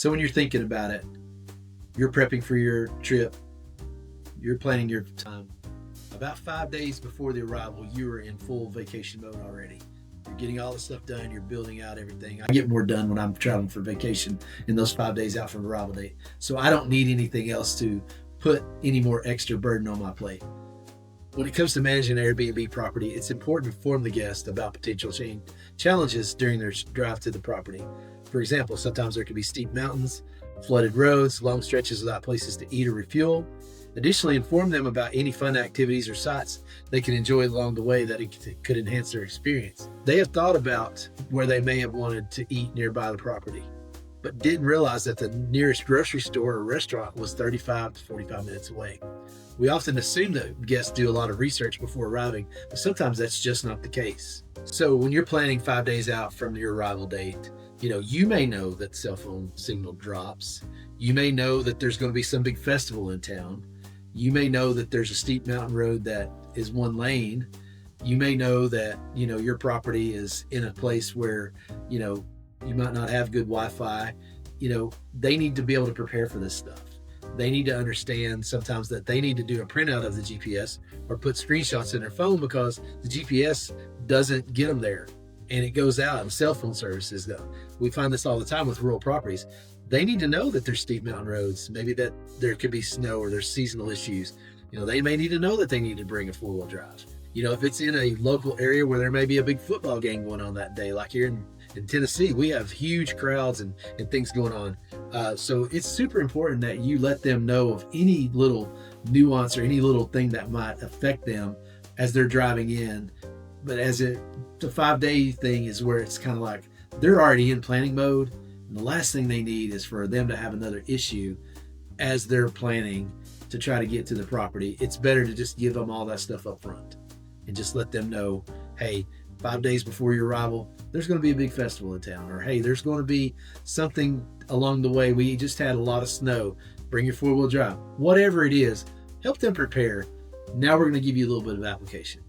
So when you're thinking about it, you're prepping for your trip, you're planning your time. About 5 days before the arrival, you are in full vacation mode already. You're getting all the stuff done. You're building out everything. I get more done when I'm traveling for vacation in those 5 days out from arrival date. So I don't need anything else to put any more extra burden on my plate. When it comes to managing an Airbnb property, it's important to inform the guest about potential challenges during their drive to the property. For example, sometimes there could be steep mountains, flooded roads, long stretches without places to eat or refuel. Additionally, inform them about any fun activities or sights they can enjoy along the way that it could enhance their experience. They have thought about where they may have wanted to eat nearby the property, but didn't realize that the nearest grocery store or restaurant was 35 to 45 minutes away. We often assume that guests do a lot of research before arriving, but sometimes that's just not the case. So when you're planning 5 days out from your arrival date, you may know that cell phone signal drops. You may know that there's going to be some big festival in town. You may know that there's a steep mountain road that is one lane. You may know that, your property is in a place where, you might not have good Wi-Fi. They need to be able to prepare for this stuff. They need to understand sometimes that they need to do a printout of the GPS or put screenshots in their phone because the GPS doesn't get them there. And it goes out and cell phone services though. We find this all the time with rural properties. They need to know that there's steep mountain roads, maybe that there could be snow or there's seasonal issues. They may need to know that they need to bring a four-wheel drive. If it's in a local area where there may be a big football game going on that day, like here in Tennessee, we have huge crowds and things going on. So it's super important that you let them know of any little nuance or any little thing that might affect them as they're driving in. But the 5-day thing is where it's kind of like they're already in planning mode. And the last thing they need is for them to have another issue as they're planning to try to get to the property. It's better to just give them all that stuff up front and just let them know, hey, 5 days before your arrival, there's going to be a big festival in town. Or, hey, there's going to be something along the way. We just had a lot of snow. Bring your four-wheel drive. Whatever it is, help them prepare. Now we're going to give you a little bit of application.